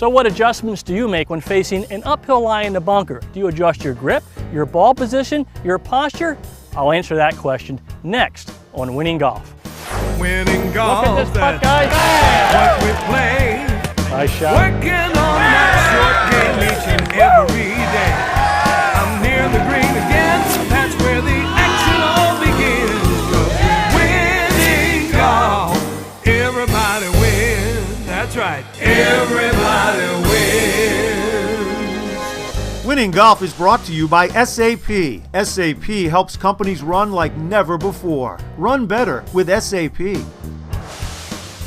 So what adjustments do you make when facing an uphill lie in the bunker? Do you adjust your grip, your ball position, your posture? I'll answer that question next on Winning Golf. Winning golf, look at this putt, guys. What we play. Nice shot. Working on that short game each and every day. I'm near the green again, that's where the action all begins. 'Cause winning golf, everybody wins. That's right, everybody wins. Winning Golf is brought to you by SAP. SAP helps companies run like never before. Run better with SAP.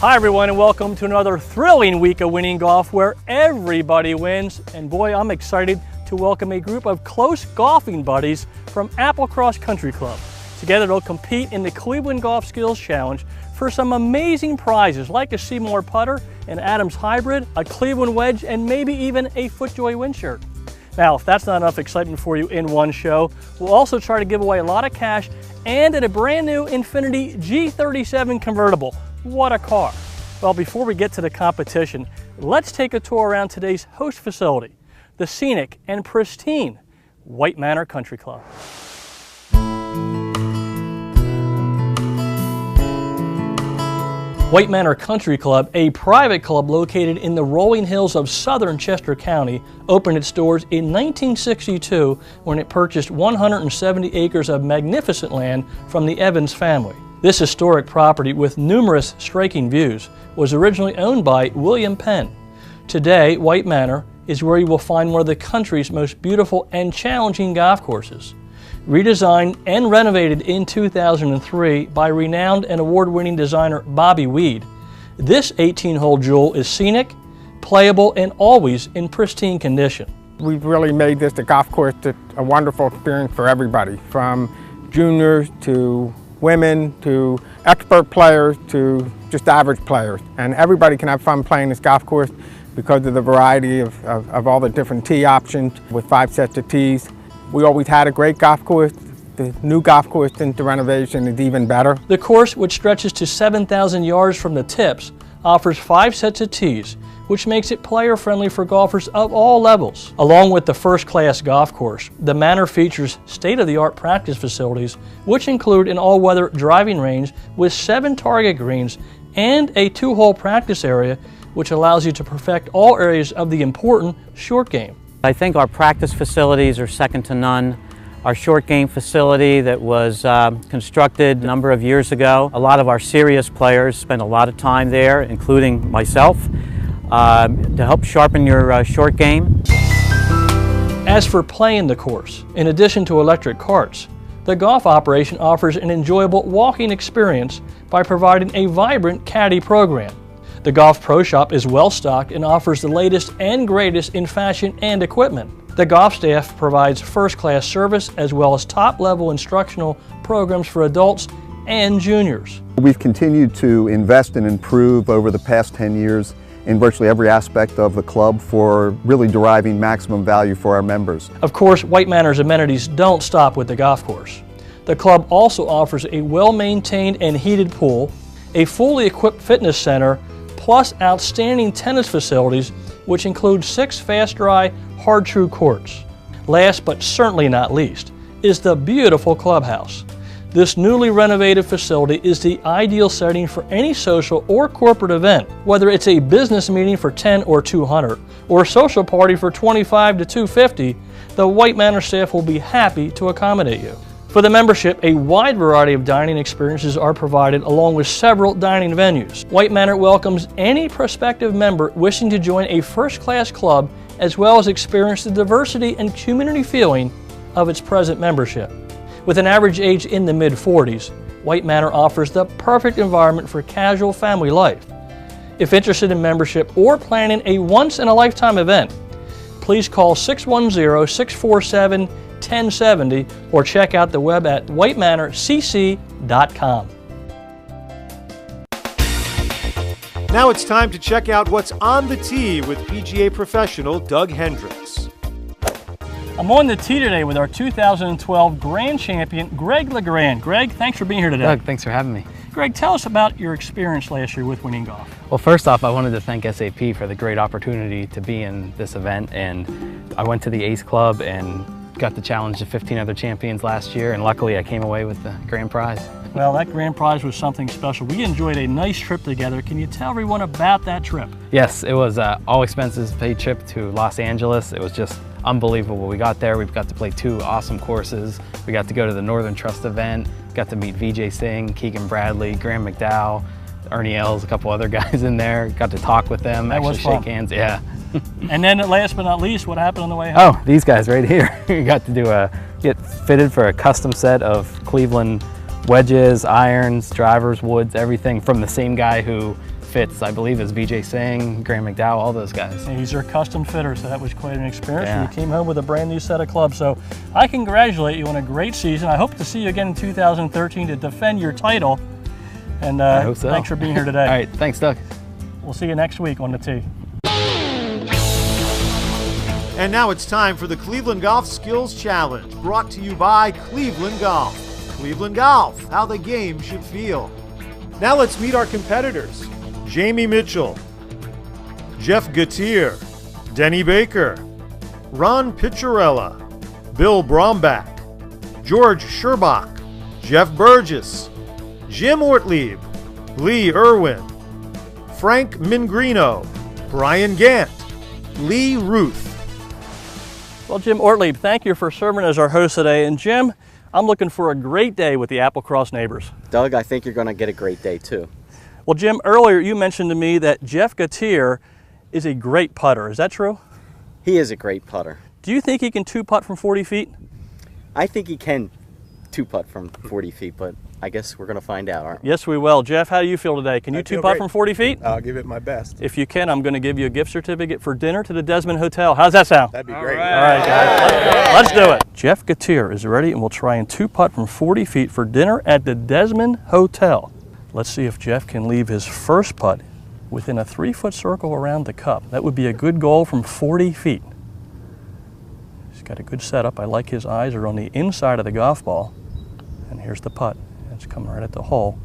Hi everyone, and welcome to another thrilling week of Winning Golf where everybody wins. And boy, I'm excited to welcome a group of close golfing buddies from Applecross Country Club. Together they'll compete in the Cleveland Golf Skills Challenge for some amazing prizes like a Seymour putter, an Adams hybrid, a Cleveland wedge, and maybe even a FootJoy wind shirt. Now, if that's not enough excitement for you in one show, we'll also try to give away a lot of cash and a brand new Infiniti G37 convertible. What a car. Well, before we get to the competition, let's take a tour around today's host facility, the scenic and pristine White Manor Country Club. White Manor Country Club, a private club located in the rolling hills of southern Chester County, opened its doors in 1962 when it purchased 170 acres of magnificent land from the Evans family. This historic property, with numerous striking views, was originally owned by William Penn. Today, White Manor is where you will find one of the country's most beautiful and challenging golf courses. Redesigned and renovated in 2003 by renowned and award-winning designer Bobby Weed, this 18-hole jewel is scenic, playable, and always in pristine condition. We've really made this a golf course that's a wonderful experience for everybody, from juniors to women to expert players to just average players. And everybody can have fun playing this golf course because of the variety of all the different tee options with 5 sets of tees. We always had a great golf course. The new golf course since the renovation is even better. The course, which stretches to 7,000 yards from the tips, offers 5 sets of tees, which makes it player-friendly for golfers of all levels. Along with the first-class golf course, the Manor features state-of-the-art practice facilities, which include an all-weather driving range with 7 target greens and a 2-hole practice area, which allows you to perfect all areas of the important short game. I think our practice facilities are second to none. Our short game facility that was constructed a number of years ago, a lot of our serious players spend a lot of time there, including myself, to help sharpen your short game. As for playing the course, in addition to electric carts, the golf operation offers an enjoyable walking experience by providing a vibrant caddy program. The Golf Pro Shop is well stocked and offers the latest and greatest in fashion and equipment. The golf staff provides first-class service as well as top-level instructional programs for adults and juniors. We've continued to invest and improve over the past 10 years in virtually every aspect of the club for really deriving maximum value for our members. Of course, White Manor's amenities don't stop with the golf course. The club also offers a well-maintained and heated pool, a fully equipped fitness center, plus outstanding tennis facilities, which include 6 fast-dry, hard-true courts. Last but certainly not least is the beautiful clubhouse. This newly renovated facility is the ideal setting for any social or corporate event, whether it's a business meeting for 10 or 200, or a social party for 25 to 250, the White Manor staff will be happy to accommodate you. For the membership, a wide variety of dining experiences are provided along with several dining venues. White Manor welcomes any prospective member wishing to join a first-class club as well as experience the diversity and community feeling of its present membership. With an average age in the mid-40s, White Manor offers the perfect environment for casual family life. If interested in membership or planning a once-in-a-lifetime event, please call 610-647-1070 or check out the web at whitemanorcc.com. Now it's time to check out what's on the tee with PGA professional Doug Hendricks. I'm on the tee today with our 2012 Grand Champion, Greg LeGrand. Greg, thanks for being here today. Doug, thanks for having me. Greg, tell us about your experience last year with Winning Golf. Well, first off, I wanted to thank SAP for the great opportunity to be in this event, and I went to the Ace Club and got to challenge the 15 other champions last year, and luckily I came away with the grand prize. Well, that grand prize was something special. We enjoyed a nice trip together. Can you tell everyone about that trip? Yes, it was all expenses paid trip to Los Angeles. It was just unbelievable. We got there, we got to play 2 awesome courses. We got to go to the Northern Trust event, got to meet VJ Singh, Keegan Bradley, Graham McDowell, Ernie Els, a couple other guys in there. Got to talk with them, That was actually fun. shake hands. Yeah. And then last but not least, what happened on the way home? Oh, these guys right here. We got to get fitted for a custom set of Cleveland wedges, irons, drivers, woods, everything from the same guy who fits, I believe, is VJ Singh, Graham McDowell, all those guys. And he's your custom fitter, so that was quite an experience. Yeah. And you came home with a brand new set of clubs. So I congratulate you on a great season. I hope to see you again in 2013 to defend your title. And I hope so. thanks for being here today. All right, thanks, Doug. We'll see you next week on the tee. And now it's time for the Cleveland Golf Skills Challenge, brought to you by Cleveland Golf. Cleveland Golf, how the game should feel. Now let's meet our competitors. Jamie Mitchell, Jeff Gatier, Denny Baker, Ron Picciarella, Bill Brombach, George Sherbach, Jeff Burgess, Jim Ortlieb, Lee Irwin, Frank Mingrino, Brian Gant, Lee Ruth. Well, Jim Ortlieb, thank you for serving as our host today. And Jim, I'm looking for a great day with the Applecross neighbors. Doug, I think you're going to get a great day too. Well, Jim, earlier you mentioned to me that Jeff Gatier is a great putter. Is that true? He is a great putter. Do you think he can 2-putt from 40 feet? I think he can 2-putt from 40 feet, but I guess we're going to find out, aren't we? Yes, we will. Jeff, how do you feel today? Can you I feel 2-putt great. from 40 feet? I'll give it my best. If you can, I'm going to give you a gift certificate for dinner to the Desmond Hotel. How's that sound? That'd be great. All right, guys, let's do it. Jeff Gatier is ready, and we'll try and 2-putt from 40 feet for dinner at the Desmond Hotel. Let's see if Jeff can leave his first putt within a 3-foot circle around the cup. That would be a good goal from 40 feet. He's got a good setup. I like his eyes are on the inside of the golf ball. And here's the putt. It's coming right at the hole.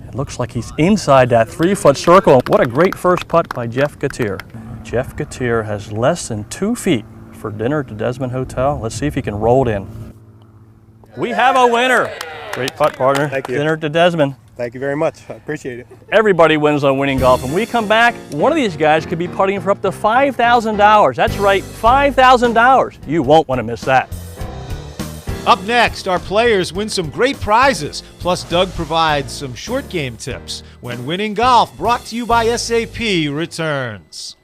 It looks like he's inside that 3-foot circle. What a great first putt by Jeff Gatier. Jeff Gatier has less than 2 feet for dinner at the Desmond Hotel. Let's see if he can roll it in. We have a winner. Great putt, partner. Thank you. Dinner at the Desmond. Thank you very much. I appreciate it. Everybody wins on Winning Golf. When we come back, one of these guys could be putting for up to $5,000. That's right, $5,000. You won't want to miss that. Up next, our players win some great prizes, plus Doug provides some short game tips when Winning Golf, brought to you by SAP, returns.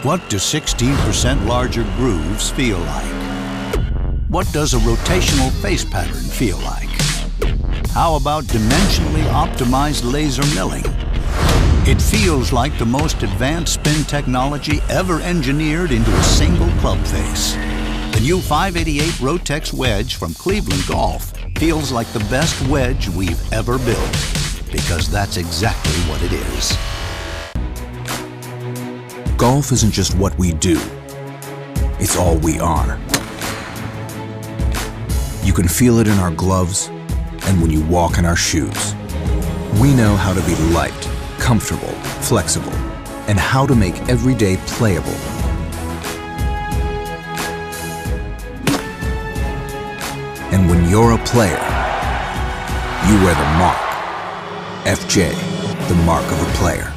What do 16% larger grooves feel like? What does a rotational face pattern feel like? How about dimensionally optimized laser milling? It feels like the most advanced spin technology ever engineered into a single club face. The new 588 Rotex wedge from Cleveland Golf feels like the best wedge we've ever built, because that's exactly what it is. Golf isn't just what we do, it's all we are. You can feel it in our gloves and when you walk in our shoes. We know how to be light, comfortable, flexible, and how to make every day playable. And when you're a player, you wear the mark. FJ, the mark of a player.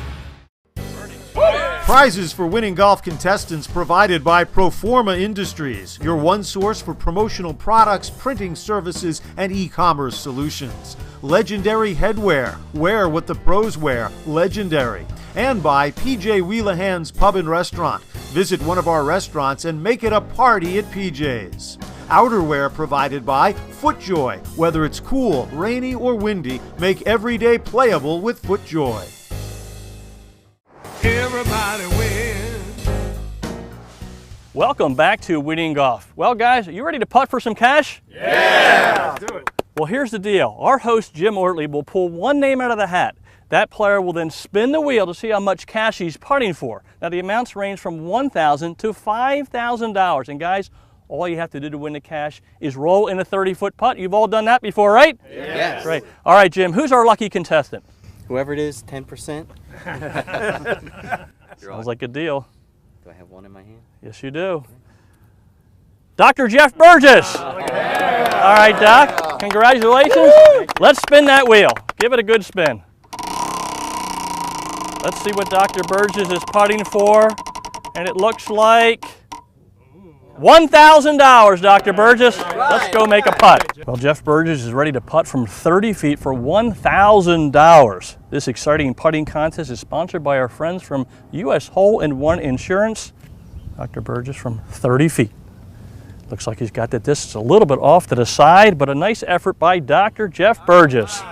Prizes for Winning Golf contestants provided by Proforma Industries, your one source for promotional products, printing services, and e-commerce solutions. Legendary Headwear, wear what the pros wear, legendary. And by PJ Wheelahan's Pub and Restaurant. Visit one of our restaurants and make it a party at PJ's. Outerwear provided by FootJoy. Whether it's cool, rainy, or windy, make every day playable with FootJoy. Everybody wins. Welcome back to Winning Golf. Well, guys, are you ready to putt for some cash? Yeah! Let's do it. Well, here's the deal. Our host, Jim Ortley, will pull one name out of the hat. That player will then spin the wheel to see how much cash he's putting for. Now, the amounts range from $1,000 to $5,000. And guys, all you have to do to win the cash is roll in a 30-foot putt. You've all done that before, right? Yes. Great. All right, Jim, who's our lucky contestant? Whoever it is, 10%. Sounds like a deal. Do I have one in my hand? Yes, you do. Dr. Jeff Burgess. All right, Doc, congratulations. Let's spin that wheel. Give it a good spin. Let's see what Dr. Burgess is putting for. And it looks like $1,000, Dr. Burgess. Let's go make a putt. Well, Jeff Burgess is ready to putt from 30 feet for $1,000. This exciting putting contest is sponsored by our friends from U.S. Hole-in-One Insurance. Dr. Burgess from 30 feet. Looks like he's got the distance a little bit off to the side, but a nice effort by Dr. Jeff Burgess.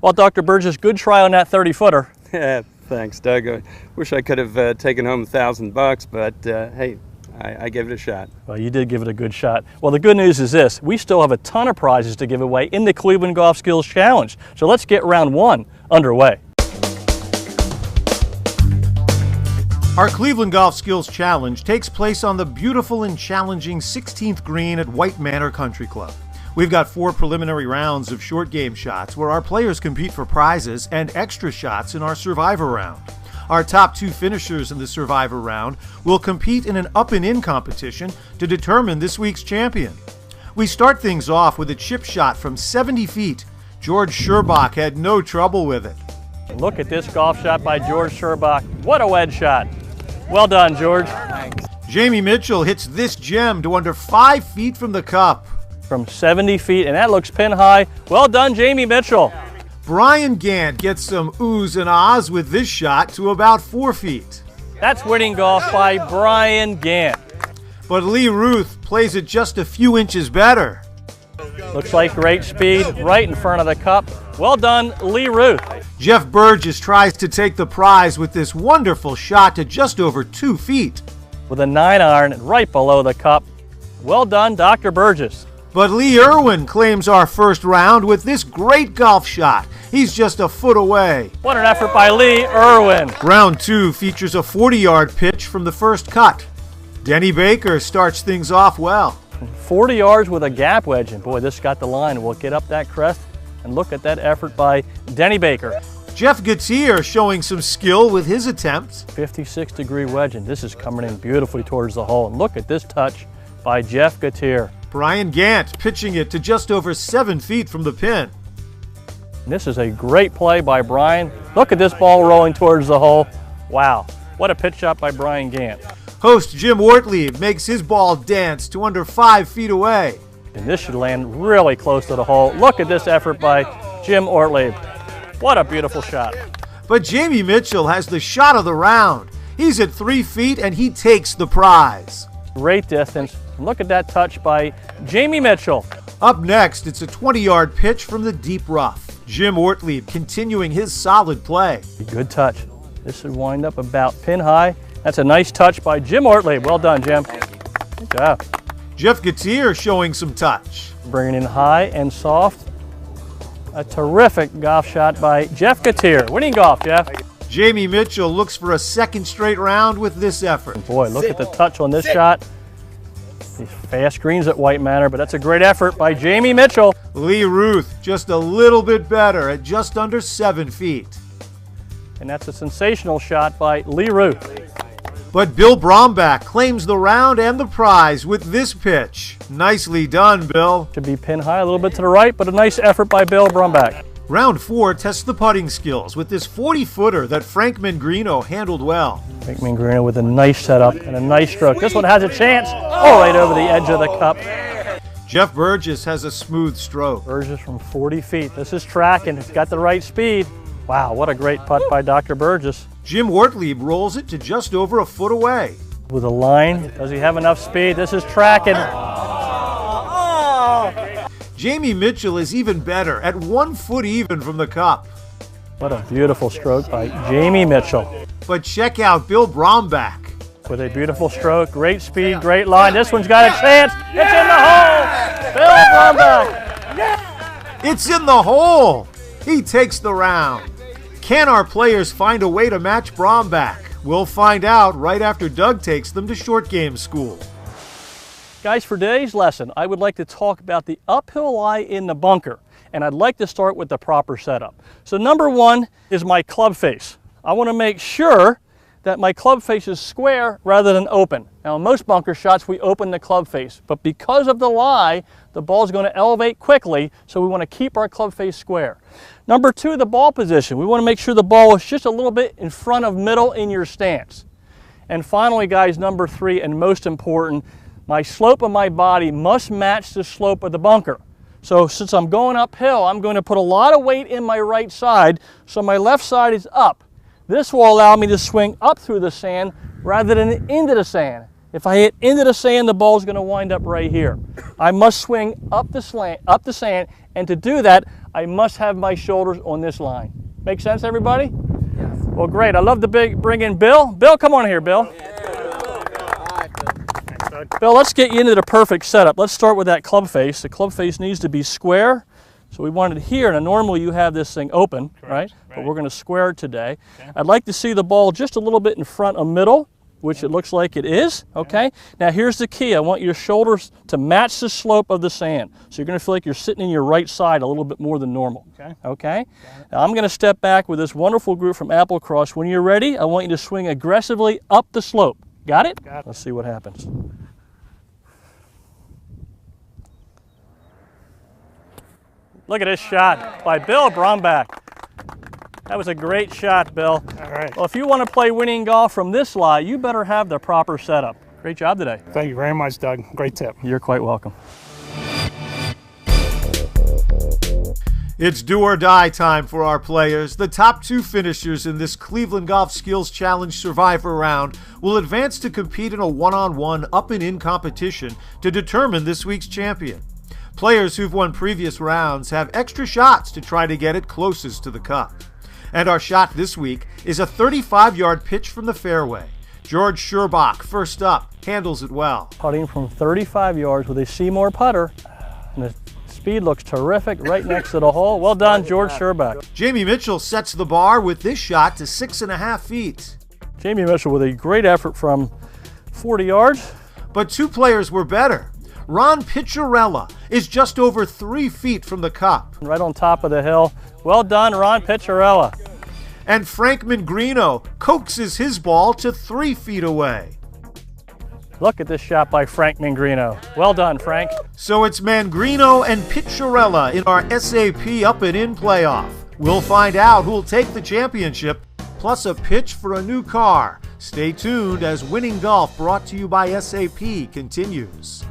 Well, Dr. Burgess, good try on that 30-footer. Yeah, thanks, Doug. I wish I could have taken home $1,000, but hey, I gave it a shot. Well, you did give it a good shot. Well, the good news is this. We still have a ton of prizes to give away in the Cleveland Golf Skills Challenge. So let's get round one underway. Our Cleveland Golf Skills Challenge takes place on the beautiful and challenging 16th green at White Manor Country Club. We've got 4 preliminary rounds of short game shots where our players compete for prizes and extra shots in our Survivor round. Our top 2 finishers in the Survivor round will compete in an up and in competition to determine this week's champion. We start things off with a chip shot from 70 feet. George Sherbach had no trouble with it. Look at this golf shot by George Sherbach. What a wedge shot. Well done, George. Thanks. Jamie Mitchell hits this gem to under 5 feet from the cup. From 70 feet, and that looks pin high. Well done, Jamie Mitchell. Brian Gant gets some oohs and ahs with this shot to about 4 feet. That's winning golf by Brian Gant. But Lee Ruth plays it just a few inches better. Looks like great speed right in front of the cup. Well done, Lee Ruth. Jeff Burgess tries to take the prize with this wonderful shot to just over 2 feet. With a 9-iron right below the cup. Well done, Dr. Burgess. But Lee Irwin claims our first round with this great golf shot. He's just a foot away. What an effort by Lee Irwin. Round 2 features a 40-yard pitch from the first cut. Denny Baker starts things off well. 40 yards with a gap wedge, and boy, this got the line. We'll get up that crest and look at that effort by Denny Baker. Jeff Gatier showing some skill with his attempts. 56-degree wedge, and this is coming in beautifully towards the hole. And look at this touch by Jeff Gatier. Brian Gant pitching it to just over 7 feet from the pin. And this is a great play by Brian. Look at this ball rolling towards the hole. Wow, what a pitch shot by Brian Gant. Host Jim Ortley makes his ball dance to under 5 feet away. And this should land really close to the hole. Look at this effort by Jim Ortley. What a beautiful shot. But Jamie Mitchell has the shot of the round. He's at 3 feet and he takes the prize. Great distance. And look at that touch by Jamie Mitchell. Up next, it's a 20-yard pitch from the deep rough. Jim Ortley continuing his solid play. Good touch. This should wind up about pin high. That's a nice touch by Jim Ortley. Well done, Jim. Good job. Jeff Gatier showing some touch. Bringing in high and soft. A terrific golf shot by Jeff Gatier. Winning golf, Jeff. Jamie Mitchell looks for a second straight round with this effort. Boy, look at the touch on this shot. These fast greens at White Manor, but that's a great effort by Jamie Mitchell. Lee Ruth just a little bit better at just under 7 feet. And that's a sensational shot by Lee Ruth. But Bill Brombach claims the round and the prize with this pitch. Nicely done, Bill. Should be pin high a little bit to the right, but a nice effort by Bill Brombach. Round 4 tests the putting skills with this 40-footer that Frank Mangrino handled well. Frank Mangrino with a nice setup and a nice stroke. This one has a chance. Oh, right over the edge of the cup. Jeff Burgess has a smooth stroke. Burgess from 40 feet. This is tracking. It's got the right speed. Wow, what a great putt by Dr. Burgess. Jim Ortley rolls it to just over a foot away. With a line, does he have enough speed? This is tracking. Jamie Mitchell is even better at 1 foot even from the cup. What a beautiful stroke by Jamie Mitchell. But check out Bill Brombach. With a beautiful stroke, great speed, great line. This one's got a chance. It's in the hole. Bill Brombach. It's in the hole. He takes the round. Can our players find a way to match Brombach? We'll find out right after Doug takes them to short game school. Guys, for today's lesson, I would like to talk about the uphill lie in the bunker. And I'd like to start with the proper setup. So number one is my club face. I want to make sure that my club face is square rather than open. Now in most bunker shots we open the club face, but because of the lie, the ball is going to elevate quickly, so we want to keep our club face square. Number two, the ball position. We want to make sure the ball is just a little bit in front of middle in your stance. And finally, guys, number three, and most important, my slope of my body must match the slope of the bunker. So since I'm going uphill, I'm going to put a lot of weight in my right side, so my left side is up. This will allow me to swing up through the sand rather than into the sand. If I hit into the sand, the ball is going to wind up right here. I must swing up the sand, and to do that, I must have my shoulders on this line. Make sense, everybody? Yes. Well, great. I love to bring in Bill. Bill, come on here, Bill. Bill, let's get you into the perfect setup. Let's start with that club face. The club face needs to be square. So we want it here. Now normally you have this thing open, right? But we're going to square it today. Okay. I'd like to see the ball just a little bit in front of middle, which it looks like it is, okay? Now here's the key. I want your shoulders to match the slope of the sand. So you're going to feel like you're sitting in your right side a little bit more than normal, okay? Now I'm going to step back with this wonderful group from Applecross. When you're ready, I want you to swing aggressively up the slope. Got it? Got it. Let's see what happens. Look at this shot by Bill Brombach. That was a great shot, Bill. All right. Well, if you want to play winning golf from this lie, you better have the proper setup. Great job today. Thank you very much, Doug. Great tip. You're quite welcome. It's do or die time for our players. The top two finishers in this Cleveland Golf Skills Challenge Survivor round will advance to compete in a one-on-one up and in competition to determine this week's champion. Players who've won previous rounds have extra shots to try to get it closest to the cup. And our shot this week is a 35-yard pitch from the fairway. George Scherbach, first up, handles it well. Putting from 35 yards with a Seymour putter, and the speed looks terrific right next to the hole. Well done, George Scherbach. Jamie Mitchell sets the bar with this shot to 6.5 feet. Jamie Mitchell with a great effort from 40 yards. But two players were better. Ron Picciarella is just over 3 feet from the cup. Right on top of the hill. Well done, Ron Picciarella. And Frank Mangrino coaxes his ball to 3 feet away. Look at this shot by Frank Mangrino. Well done, Frank. So it's Mangrino and Picciarella in our SAP Up and In playoff. We'll find out who'll take the championship, plus a pitch for a new car. Stay tuned as Winning Golf, brought to you by SAP, continues.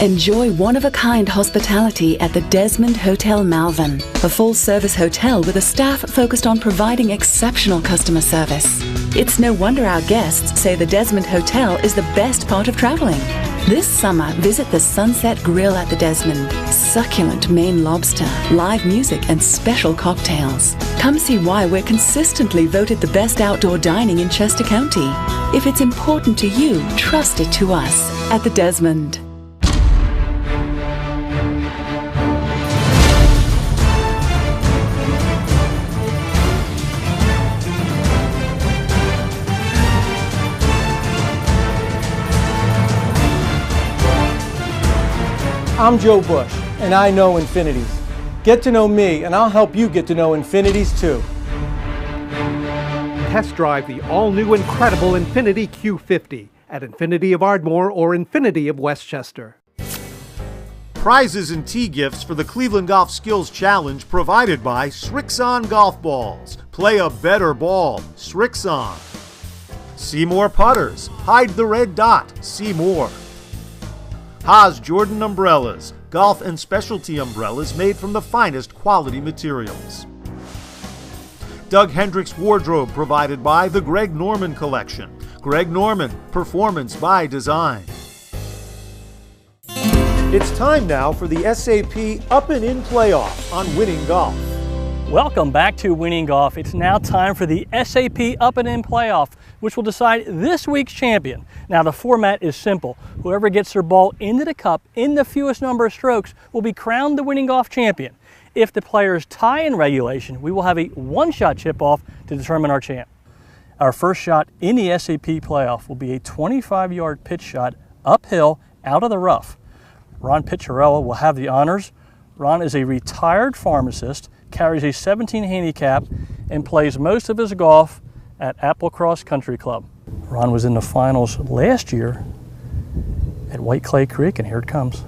Enjoy one-of-a-kind hospitality at the Desmond Hotel Malvern, a full-service hotel with a staff focused on providing exceptional customer service. It's no wonder our guests say the Desmond Hotel is the best part of traveling. This summer, visit the Sunset Grill at the Desmond. Succulent Maine lobster, live music, and special cocktails. Come see why we're consistently voted the best outdoor dining in Chester County. If it's important to you, trust it to us at the Desmond. I'm Joe Bush, and I know infinities. Get to know me, and I'll help you get to know infinities too. Test drive the all-new incredible Infiniti Q50 at Infinity of Ardmore or Infinity of Westchester. Prizes and tee gifts for the Cleveland Golf Skills Challenge provided by Srixon Golf Balls. Play a better ball. Srixon. Seymour Putters. Hide the red dot. Seymour. Haas Jordan Umbrellas. Golf and specialty umbrellas made from the finest quality materials. Doug Hendricks Wardrobe provided by the Greg Norman Collection. Greg Norman. Performance by design. It's time now for the SAP Up and In Playoff on Winning Golf. Welcome back to Winning Golf. It's now time for the SAP Up and In Playoff, which will decide this week's champion. Now the format is simple. Whoever gets their ball into the cup in the fewest number of strokes will be crowned the Winning Golf champion. If the players tie in regulation, we will have a one-shot chip-off to determine our champ. Our first shot in the SAP Playoff will be a 25-yard pitch shot uphill out of the rough. Ron Picciarella will have the honors. Ron is a retired pharmacist, carries a 17 handicap, and plays most of his golf at Applecross Country Club. Ron was in the finals last year at White Clay Creek, and here it comes.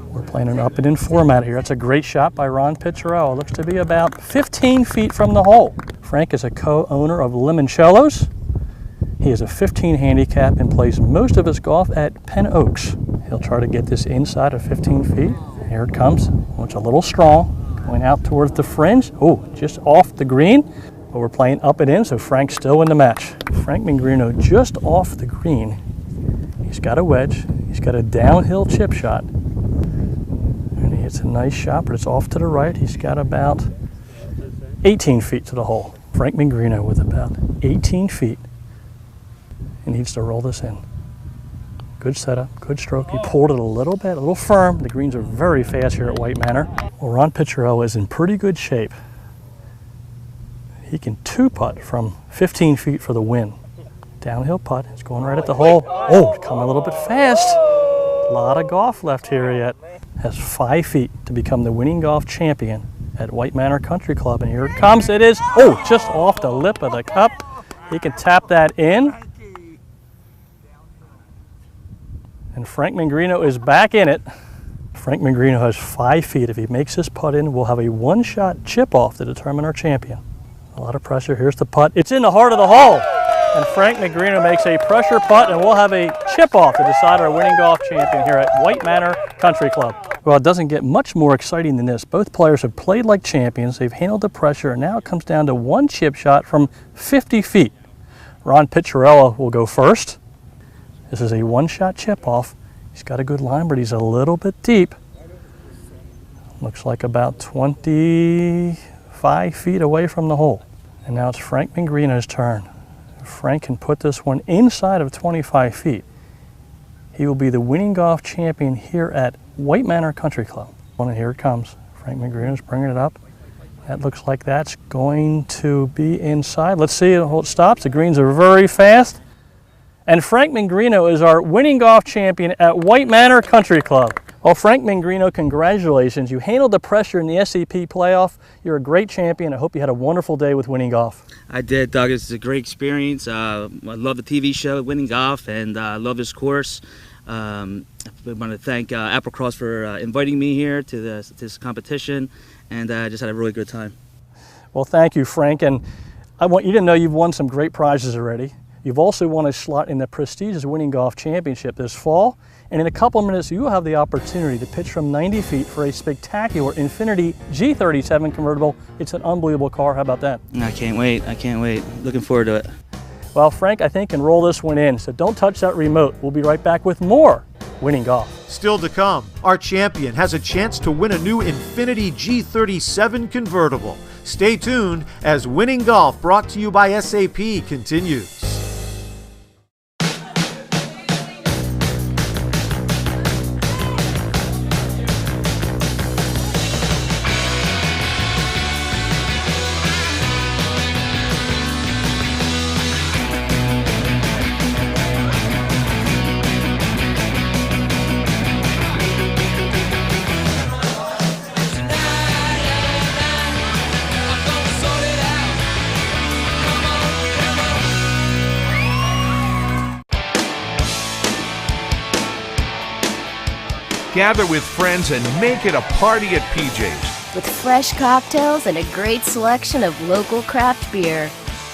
We're playing an up and in format here. That's a great shot by Ron Picciarella. Looks to be about 15 feet from the hole. Frank is a co-owner of Limoncello's. He has a 15 handicap and plays most of his golf at Penn Oaks. He'll try to get this inside of 15 feet. Here it comes. Oh, it's a little strong. Going out towards the fringe. Oh, just off the green. But we're playing up and in, so Frank's still in the match. Frank Mingrino just off the green. He's got a wedge. He's got a downhill chip shot. And he hits a nice shot, but it's off to the right. He's got about 18 feet to the hole. Frank Mingrino with about 18 feet. He needs to roll this in. Good setup, good stroke. He pulled it a little bit, a little firm. The greens are very fast here at White Manor. Well, Ron Picciarella is in pretty good shape. He can two-putt from 15 feet for the win. Downhill putt, it's going right at the hole. Oh, it's coming a little bit fast. A lot of golf left here yet. Has 5 feet to become the Winning Golf champion at White Manor Country Club. And here it comes, it is, oh, just off the lip of the cup. He can tap that in. And Frank Mingrino is back in it. Frank Mingrino has 5 feet. If he makes this putt in, we'll have a one-shot chip-off to determine our champion. A lot of pressure. Here's the putt. It's in the heart of the hole. And Frank Mingrino makes a pressure putt, and we'll have a chip-off to decide our Winning Golf champion here at White Manor Country Club. Well, it doesn't get much more exciting than this. Both players have played like champions. They've handled the pressure, and now it comes down to one chip shot from 50 feet. Ron Picciarella will go first. This is a one-shot chip-off. He's got a good line, but he's a little bit deep. Looks like about 25 feet away from the hole. And now it's Frank Mingrino's turn. If Frank can put this one inside of 25 feet, he will be the Winning Golf champion here at White Manor Country Club. And here it comes. Frank Mingrino's bringing it up. That looks like that's going to be inside. Let's see how it stops. The greens are very fast. And Frank Mingrino is our Winning Golf champion at White Manor Country Club. Well, Frank Mingrino, congratulations. You handled the pressure in the SAP playoff. You're a great champion. I hope you had a wonderful day with Winning Golf. I did, Doug. It's a great experience. I love the TV show, Winning Golf, and I love this course. I want to thank Applecross for inviting me here to this competition, and I just had a really good time. Well, thank you, Frank. And I want you to know you've won some great prizes already. You've also won a slot in the prestigious Winning Golf Championship this fall. And in a couple of minutes, you will have the opportunity to pitch from 90 feet for a spectacular Infiniti G37 convertible. It's an unbelievable car. How about that? I can't wait. I can't wait. Looking forward to it. Well, Frank, I think, can roll this one in. So don't touch that remote. We'll be right back with more Winning Golf. Still to come, our champion has a chance to win a new Infiniti G37 convertible. Stay tuned as Winning Golf, brought to you by SAP, continues. Gather with friends and make it a party at PJ's. With fresh cocktails and a great selection of local craft beer.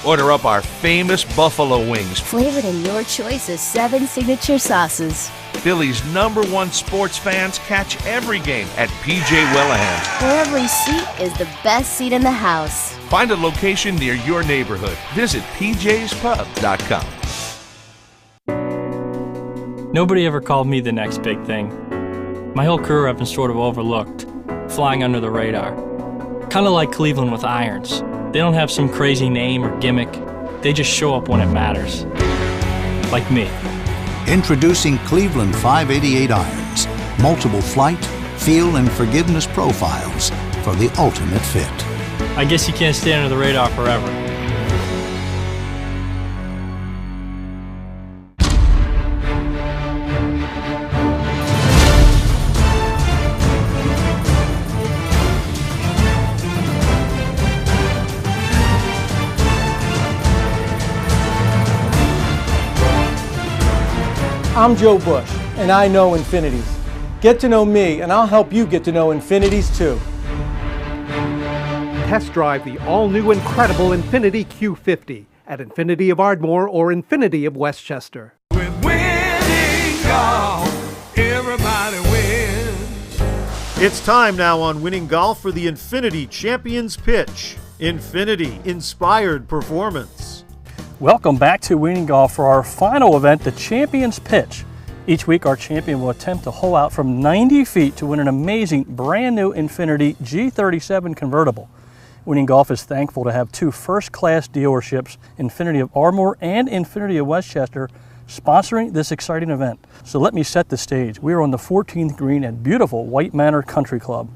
Order up our famous buffalo wings, Flavored in your choice of 7 signature sauces. Philly's #1 sports fans catch every game at PJ Wellaham. Where every seat is the best seat in the house. Find a location near your neighborhood. Visit pjspub.com. Nobody ever called me the next big thing. My whole career I've been sort of overlooked, flying under the radar. Kind of like Cleveland with irons. They don't have some crazy name or gimmick. They just show up when it matters. Like me. Introducing Cleveland 588 irons. Multiple flight, feel, and forgiveness profiles for the ultimate fit. I guess you can't stay under the radar forever. I'm Joe Bush, and I know Infinities. Get to know me, and I'll help you get to know Infinities too. Test drive the all-new incredible Infiniti Q50 at Infiniti of Ardmore or Infiniti of Westchester. With Winning Golf, everybody wins. It's time now on Winning Golf for the Infiniti Champions Pitch. Infiniti Inspired Performance. Welcome back to Winning Golf for our final event, the Champions Pitch. Each week our champion will attempt to hole out from 90 feet to win an amazing brand new Infiniti G37 convertible. Winning Golf is thankful to have 2 first-class dealerships, Infiniti of Ardmore and Infiniti of Westchester, sponsoring this exciting event. So let me set the stage. We are on the 14th green at beautiful White Manor Country Club.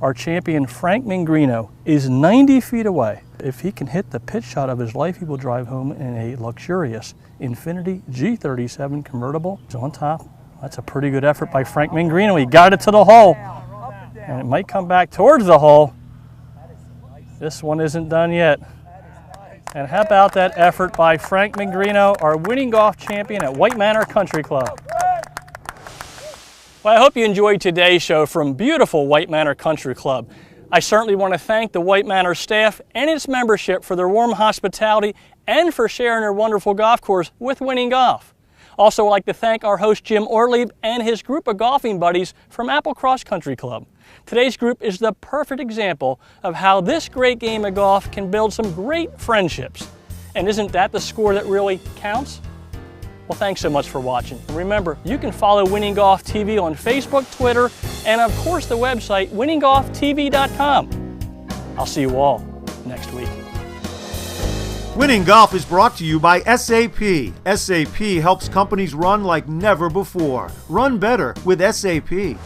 Our champion Frank Mingrino is 90 feet away. If he can hit the pitch shot of his life, he will drive home in a luxurious Infiniti G37 convertible. He's on top. That's a pretty good effort by Frank Mingrino. He got it to the hole, and it might come back towards the hole. This one isn't done yet. And how about that effort by Frank Mingrino, our Winning Golf champion at White Manor Country Club. Well, I hope you enjoyed today's show from beautiful White Manor Country Club. I certainly want to thank the White Manor staff and its membership for their warm hospitality and for sharing their wonderful golf course with Winning Golf. Also, I'd like to thank our host Jim Ortlieb and his group of golfing buddies from Applecross Country Club. Today's group is the perfect example of how this great game of golf can build some great friendships. And isn't that the score that really counts? Well, thanks so much for watching. And remember, you can follow Winning Golf TV on Facebook, Twitter, and of course the website winninggolftv.com. I'll see you all next week. Winning Golf is brought to you by SAP. SAP helps companies run like never before. Run better with SAP.